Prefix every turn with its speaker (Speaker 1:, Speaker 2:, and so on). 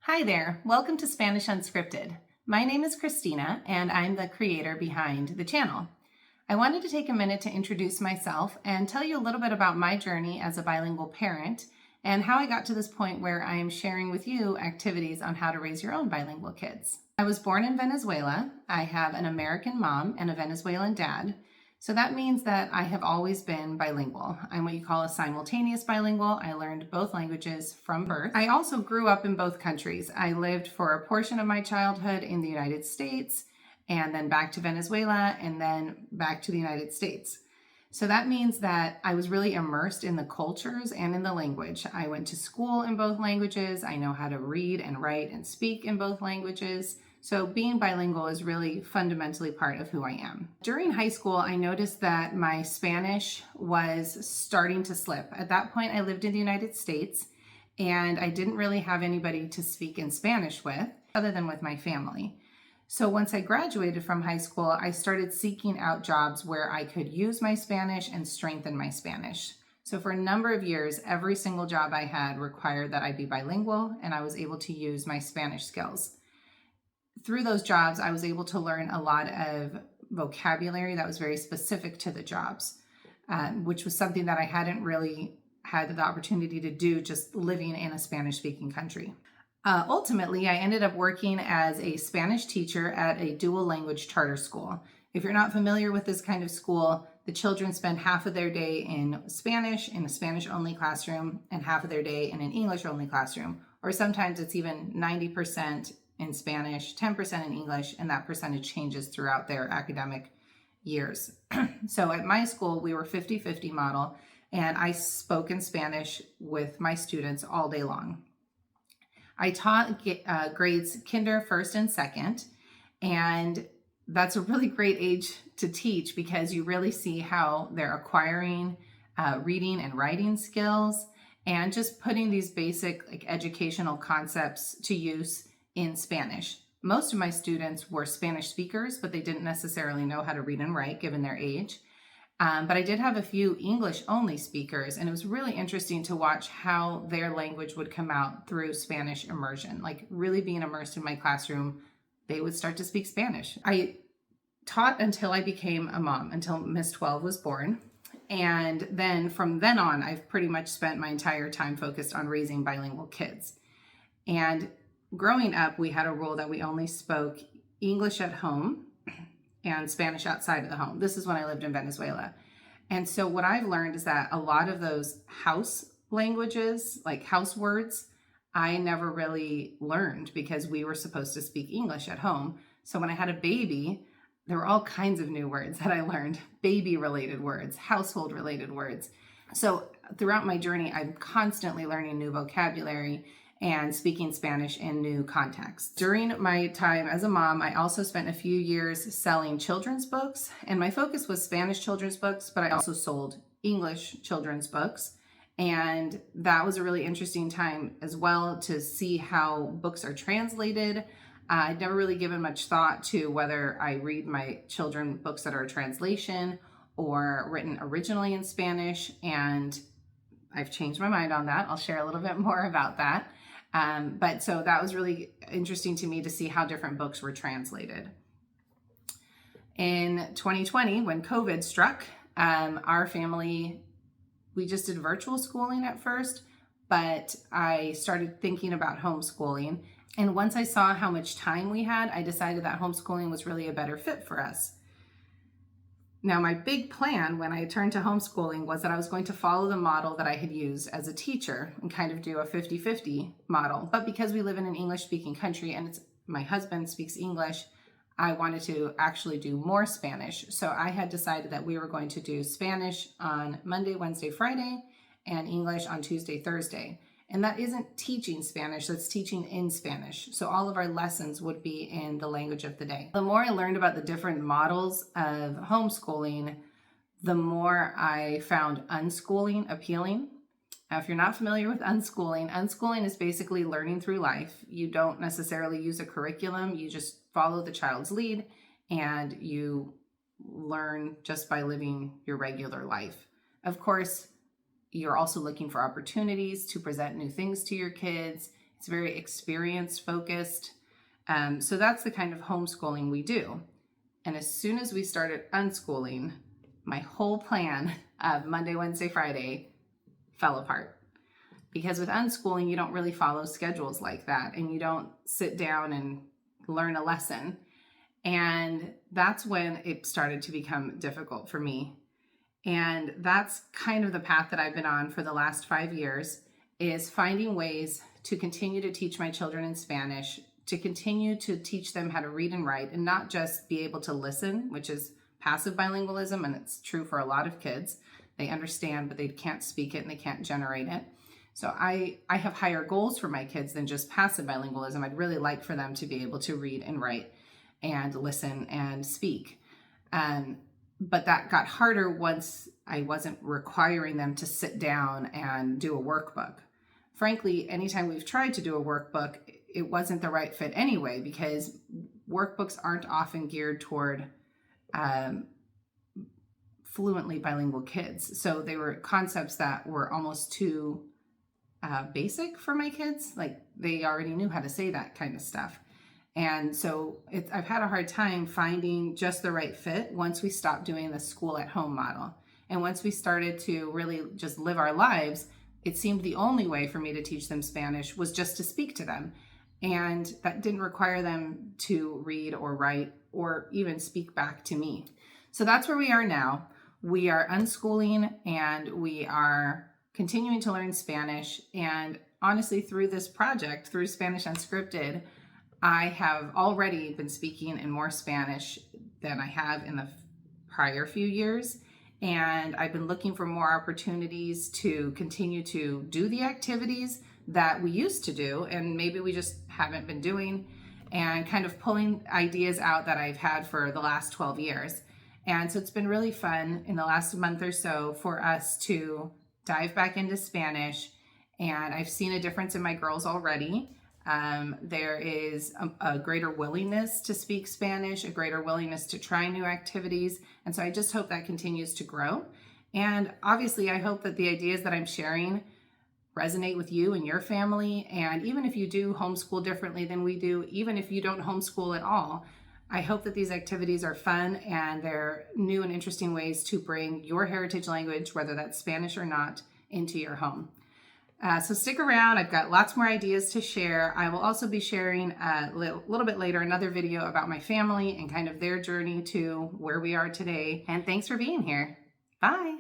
Speaker 1: Hi there, welcome to Spanish Unscripted. My name is Christina and I'm the creator behind the channel. I wanted to take a minute to introduce myself and tell you a little bit about my journey as a bilingual parent and how I got to this point where I am sharing with you activities on how to raise your own bilingual kids. I was born in Venezuela. I have an American mom and a Venezuelan dad. So that means that I have always been bilingual. I'm what you call a simultaneous bilingual. I learned both languages from birth. I also grew up in both countries. I lived for a portion of my childhood in the United States, and then back to Venezuela, and then back to the United States. So that means that I was really immersed in the cultures and in the language. I went to school in both languages. I know how to read and write and speak in both languages. So being bilingual is really fundamentally part of who I am. During high school, I noticed that my Spanish was starting to slip. At that point, I lived in the United States, and I didn't really have anybody to speak in Spanish with, other than with my family. So once I graduated from high school, I started seeking out jobs where I could use my Spanish and strengthen my Spanish. So for a number of years, every single job I had required that I be bilingual, and I was able to use my Spanish skills. Through those jobs, I was able to learn a lot of vocabulary that was very specific to the jobs, which was something that I hadn't really had the opportunity to do just living in a Spanish-speaking country. Ultimately, I ended up working as a Spanish teacher at a dual language charter school. If you're not familiar with this kind of school, the children spend half of their day in Spanish, in a Spanish-only classroom, and half of their day in an English-only classroom. Or sometimes it's even 90% in Spanish, 10% in English, and that percentage changes throughout their academic years. So at my school, we were 50-50 model, and I spoke in Spanish with my students all day long. I taught grades kinder, first, and second, and that's a really great age to teach because you really see how they're acquiring reading and writing skills and just putting these basic educational concepts to use in Spanish. Most of my students were Spanish speakers, but they didn't necessarily know how to read and write given their age. But I did have a few English-only speakers, and it was really interesting to watch how their language would come out through Spanish immersion. Like really being immersed in my classroom, they would start to speak Spanish. I taught until I became a mom, until Miss 12 was born. And then from then on, I've pretty much spent my entire time focused on raising bilingual kids. And growing up, we had a rule that we only spoke English at home and Spanish outside of the home. This is when I lived in Venezuela. And so what I've learned is that a lot of those house languages, like house words, I never really learned because we were supposed to speak English at home. So when I had a baby, there were all kinds of new words that I learned, baby-related words, household-related words. So throughout my journey, I'm constantly learning new vocabulary and speaking Spanish in new contexts. During my time as a mom, I also spent a few years selling children's books, and my focus was Spanish children's books, but I also sold English children's books. And that was a really interesting time as well to see how books are translated. I'd never really given much thought to whether I read my children books that are a translation or written originally in Spanish, and I've changed my mind on that. I'll share a little bit more about that. But so that was really interesting to me to see how different books were translated. In 2020, when COVID struck, our family, we just did virtual schooling at first, but I started thinking about homeschooling. And once I saw how much time we had, I decided that homeschooling was really a better fit for us. Now, my big plan when I turned to homeschooling was that I was going to follow the model that I had used as a teacher and kind of do a 50-50 model. But because we live in an English-speaking country and my husband speaks English, I wanted to actually do more Spanish. So I had decided that we were going to do Spanish on Monday, Wednesday, Friday, and English on Tuesday, Thursday. And that isn't teaching Spanish, that's teaching in Spanish. So all of our lessons would be in the language of the day. The more I learned about the different models of homeschooling, the more I found unschooling appealing. Now, if you're not familiar with unschooling is basically learning through life. You don't necessarily use a curriculum, you just follow the child's lead and you learn just by living your regular life. Of course, you're also looking for opportunities to present new things to your kids It's very experience focused. So that's the kind of homeschooling we do. And as soon as we started unschooling, my whole plan of Monday, Wednesday, Friday fell apart. Because with unschooling, you don't really follow schedules like that, and you don't sit down and learn a lesson. And that's when it started to become difficult for me. And that's kind of the path that I've been on for the last 5 years, is finding ways to continue to teach my children in Spanish, to continue to teach them how to read and write, and not just be able to listen, which is passive bilingualism, and it's true for a lot of kids. They understand, but they can't speak it and they can't generate it. So I have higher goals for my kids than just passive bilingualism. I'd really like for them to be able to read and write and listen and speak. But that got harder once I wasn't requiring them to sit down and do a workbook. Frankly, anytime we've tried to do a workbook, it wasn't the right fit anyway, because workbooks aren't often geared toward fluently bilingual kids. So they were concepts that were almost too basic for my kids. Like, they already knew how to say that kind of stuff. And so I've had a hard time finding just the right fit once we stopped doing the school at home model. And once we started to really just live our lives, it seemed the only way for me to teach them Spanish was just to speak to them. And that didn't require them to read or write or even speak back to me. So that's where we are now. We are unschooling and we are continuing to learn Spanish. And honestly, through this project, through Spanish Unscripted, I have already been speaking in more Spanish than I have in the prior few years. And I've been looking for more opportunities to continue to do the activities that we used to do, and maybe we just haven't been doing, and kind of pulling ideas out that I've had for the last 12 years. And so it's been really fun in the last month or so for us to dive back into Spanish. And I've seen a difference in my girls already. There is a greater willingness to speak Spanish, a greater willingness to try new activities. And so I just hope that continues to grow. And obviously, I hope that the ideas that I'm sharing resonate with you and your family. And even if you do homeschool differently than we do, even if you don't homeschool at all, I hope that these activities are fun and they're new and interesting ways to bring your heritage language, whether that's Spanish or not, into your home. So stick around. I've got lots more ideas to share. I will also be sharing a little bit later another video about my family and kind of their journey to where we are today. And thanks for being here. Bye.